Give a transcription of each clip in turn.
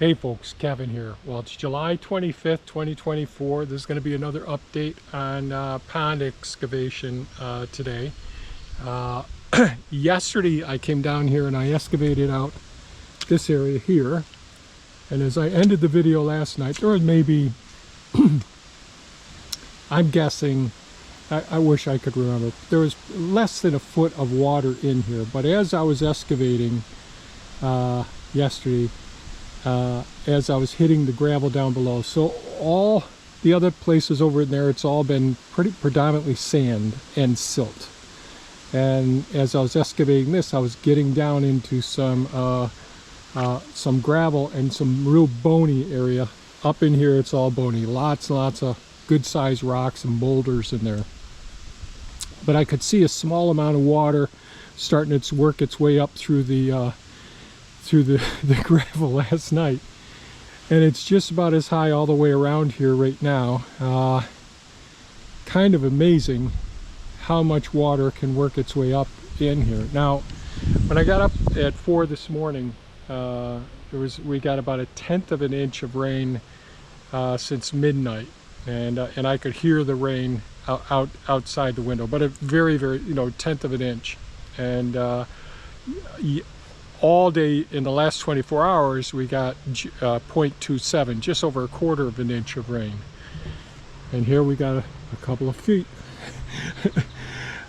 Hey folks, Kevin here. Well, it's July 25th, 2024. There's going to be another update on pond excavation today. Yesterday I came down here and I excavated out this area here. And as I ended the video last night, there was maybe, I'm guessing, I wish I could remember, there was less than a foot of water in here. But as I was excavating yesterday, as I was hitting the gravel down below, so all the other places over in there, it's all been pretty predominantly sand and silt. And as I was excavating this, I was getting down into some gravel and some real bony area. Up in here it's all bony, lots and lots of good sized rocks and boulders in there. But I could see a small amount of water starting to work its way up through the gravel last night, and it's just about as high all the way around here right now. Kind of amazing how much water can work its way up in here. Now, when I got up at 4 this morning, we got about 1/10 of an inch of rain since midnight, and I could hear the rain outside the window, but a very, 1/10 of an inch. And all day in the last 24 hours we got 0.27, just over 1/4 of an inch of rain. And here we got a couple of feet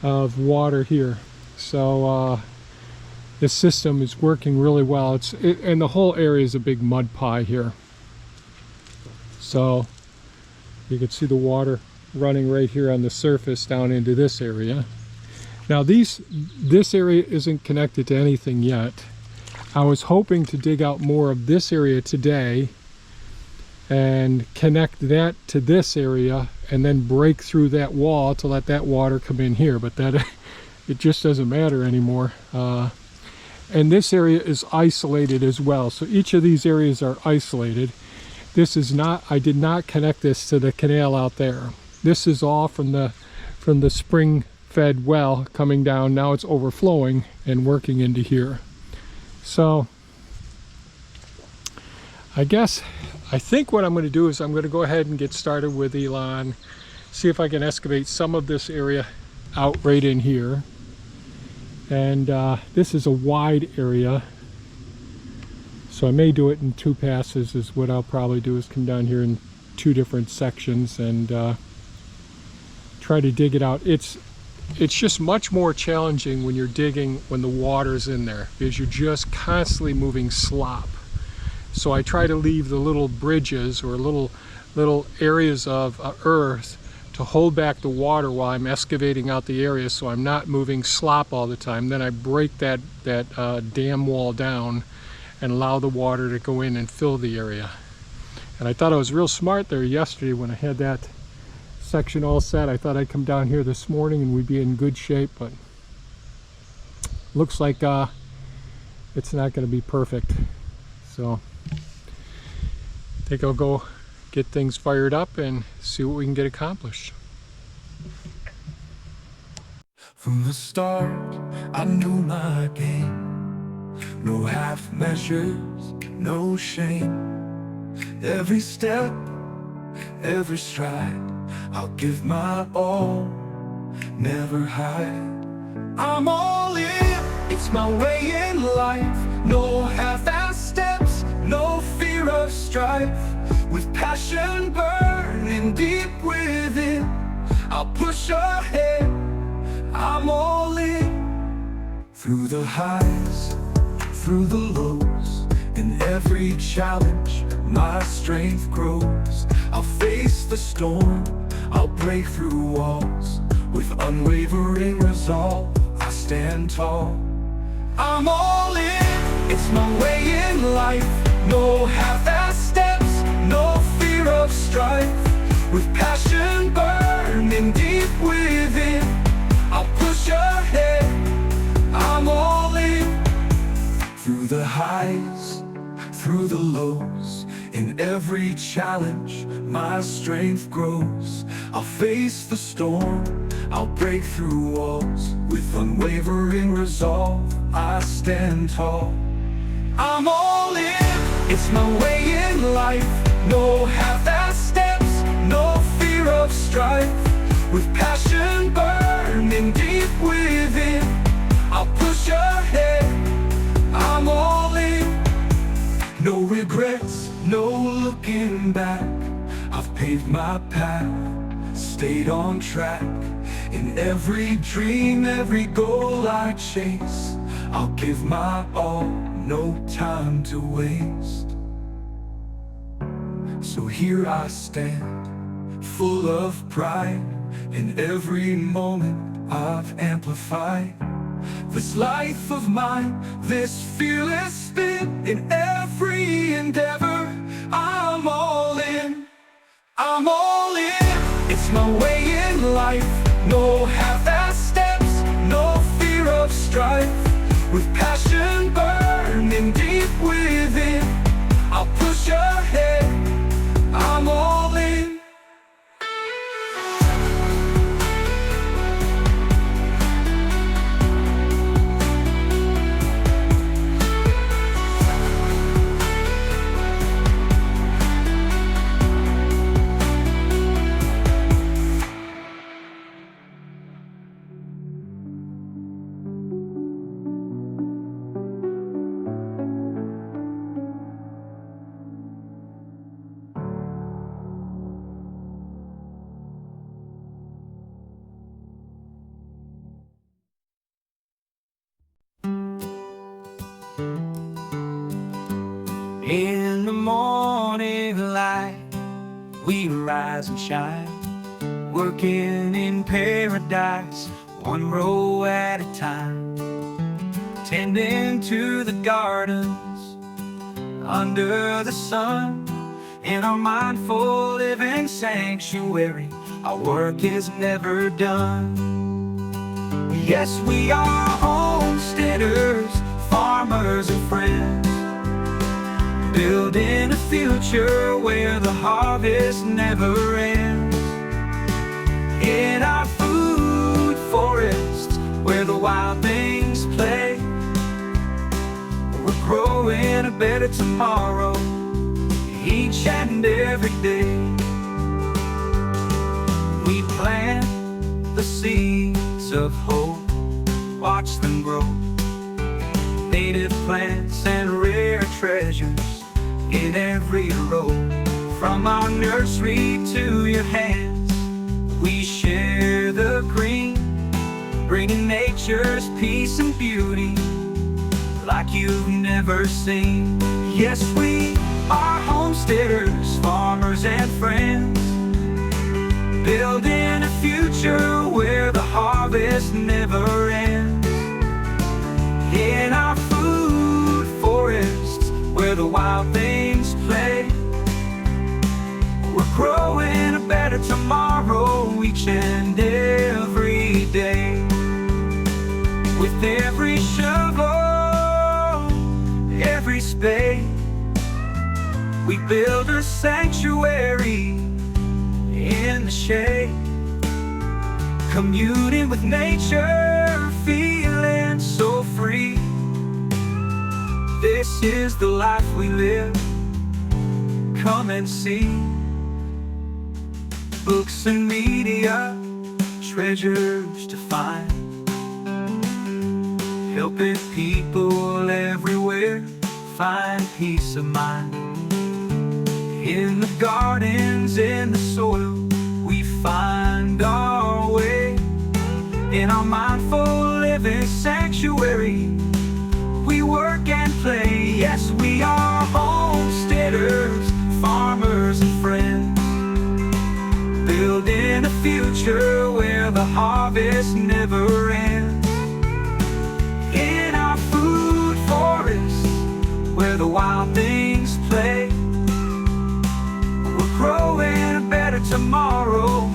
of water here. So this system is working really well. And the whole area is a big mud pie here. So you can see the water running right here on the surface down into this area. Now this area isn't connected to anything yet. I was hoping to dig out more of this area today and connect that to this area and then break through that wall to let that water come in here, but that it just doesn't matter anymore. And this area is isolated as well, so each of these areas are isolated. This is not, I did not connect this to the canal out there. This is all from the spring fed well coming down. Now it's overflowing and working into here. So I think what I'm going to do is I'm going to go ahead and get started with Elon, see if I can excavate some of this area out right in here. And this is a wide area, so I may do it in 2 passes. Is what I'll probably do, is come down here in 2 different sections and try to dig it out. It's just much more challenging when you're digging when the water's in there, because you're just constantly moving slop. So I try to leave the little bridges or little areas of earth to hold back the water while I'm excavating out the area, so I'm not moving slop all the time. Then I break that dam wall down and allow the water to go in and fill the area. And I thought I was real smart there yesterday when I had that section all set. I thought I'd come down here this morning and we'd be in good shape, but looks like it's not going to be perfect. So I think I'll go get things fired up and see what we can get accomplished. From the start, I knew my game. No half measures, no shame. Every step, every stride, I'll give my all, never hide. I'm all in, it's my way in life. No half-ass steps, no fear of strife. With passion burning deep within, I'll push ahead, I'm all in. Through the highs, through the lows, in every challenge, my strength grows. I'll face the storm, I'll break through walls. With unwavering resolve, I stand tall. I'm all in, it's my way in life. No half-ass steps, no fear of strife. With passion burning deep within, I'll push ahead, I'm all in. Through the highs, through the lows, in every challenge, my strength grows. I'll face the storm, I'll break through walls. With unwavering resolve, I stand tall. I'm all in, It's my way in life. No half-assed steps, no fear of strife. With passion burning deep within, I'll push ahead, I'm all in. No regrets, no looking back. I've paved my path, stayed on track. In every dream, every goal I chase, I'll give my all, no time to waste. So here I stand, full of pride. In every moment I've amplified this life of mine, this fearless spin. In every endeavor, I'm all in, I'm all in. It's my way in life. No half-assed steps, no fear of strife. With passion burning deep within, I'll push ahead, I'm all in. In the morning light, we rise and shine, working in paradise, one row at a time, tending to the gardens under the sun. In our mindful living sanctuary, our work is never done. Yes, we are homesteaders, farmers and friends, building a future where the harvest never ends. In our food forests, where the wild things play, we're growing a better tomorrow, each and every day. We plant the seeds of hope, watch them grow, native plants and rare treasures in every row. From our nursery to your hands, we share the green, bringing nature's peace and beauty like you've never seen. Yes, we are homesteaders, farmers and friends, building a future where the harvest never ends. In our food forests, where the wild things play, we're growing a better tomorrow, each and every day. With every shovel, every spade, we build a sanctuary in the shade, communing with nature, feeling so free. This is the life we live, come and see. Books and media, treasures to find, helping people everywhere find peace of mind. In the gardens, in the soil, we find our way. In our mindful living sanctuary, we work and play. Yes, we are homesteaders, farmers and friends, building a future where the harvest never ends. In our food forests, where the wild things play, we're growing a better tomorrow,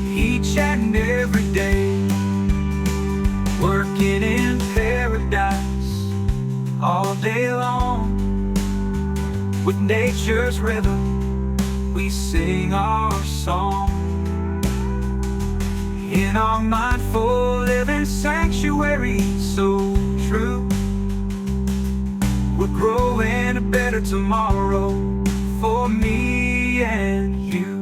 each and every day. Working in paradise all day long, with nature's rhythm we sing our song. In our mindful living sanctuary so true, We're growing a better tomorrow for me and you.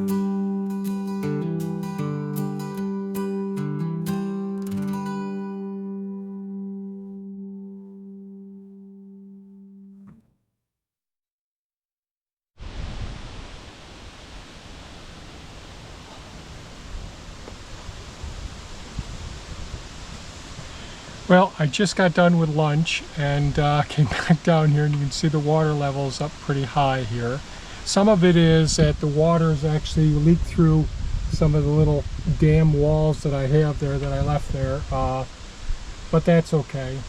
Well, I just got done with lunch and came back down here, and you can see the water level is up pretty high here. Some of it is that the water has actually leaked through some of the little dam walls that I have there that I left there, but that's okay.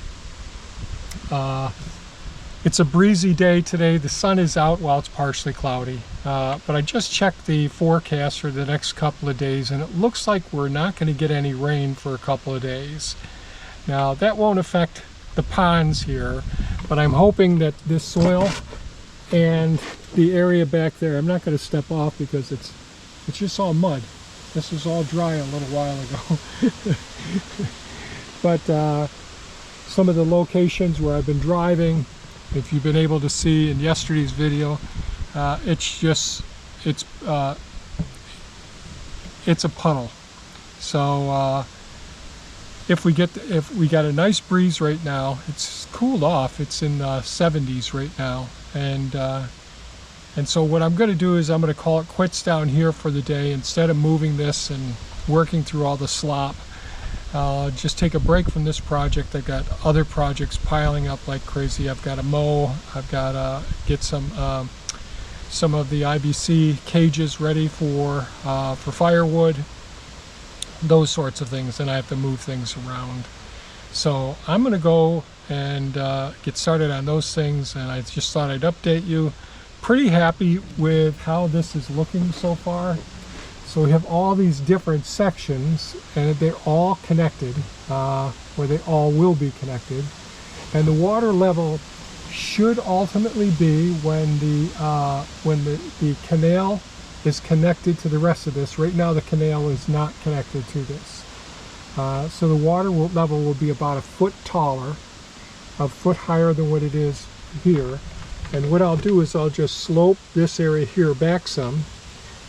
It's a breezy day today. The sun is out while it's partially cloudy, but I just checked the forecast for the next couple of days, and it looks like we're not going to get any rain for a couple of days. Now that won't affect the ponds here, but I'm hoping that this soil and the area back there, I'm not going to step off because it's just all mud. This was all dry a little while ago. But some of the locations where I've been driving, if you've been able to see in yesterday's video, it's a puddle. So if we got a nice breeze right now, it's cooled off. It's in the 70s right now, and so what I'm going to do is I'm going to call it quits down here for the day. Instead of moving this and working through all the slop, just take a break from this project. I've got other projects piling up like crazy. I've got to mow. I've got to get some of the IBC cages ready for firewood. Those sorts of things, and I have to move things around. So I'm going to go and get started on those things, and I just thought I'd update you. Pretty happy with how this is looking so far. So we have all these different sections, and they're all connected, or they all will be connected. And the water level should ultimately be when the canal is connected to the rest of this. Right now the canal is not connected to this. So the water level will be about a foot taller, a foot higher than what it is here. And what I'll do is I'll just slope this area here back some.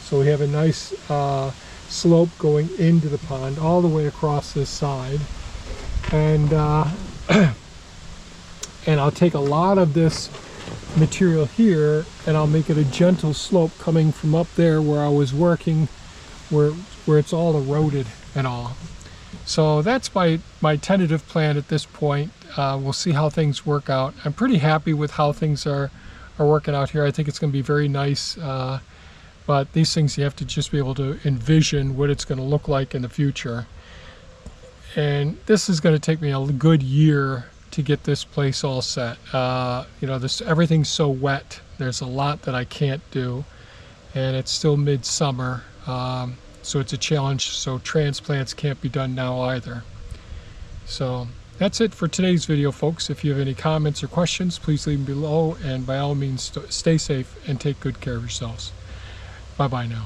So we have a nice slope going into the pond all the way across this side. And, and I'll take a lot of this material here and I'll make it a gentle slope coming from up there where I was working, where it's all eroded and all. So that's my tentative plan at this point. We'll see how things work out. I'm pretty happy with how things are working out here. I think it's going to be very nice, but these things you have to just be able to envision what it's going to look like in the future. And this is going to take me a good year to get this place all set. You know, everything's so wet. There's a lot that I can't do, and it's still midsummer, so it's a challenge. So transplants can't be done now either. So that's it for today's video, folks. If you have any comments or questions, please leave them below, and by all means, stay safe and take good care of yourselves. Bye-bye now.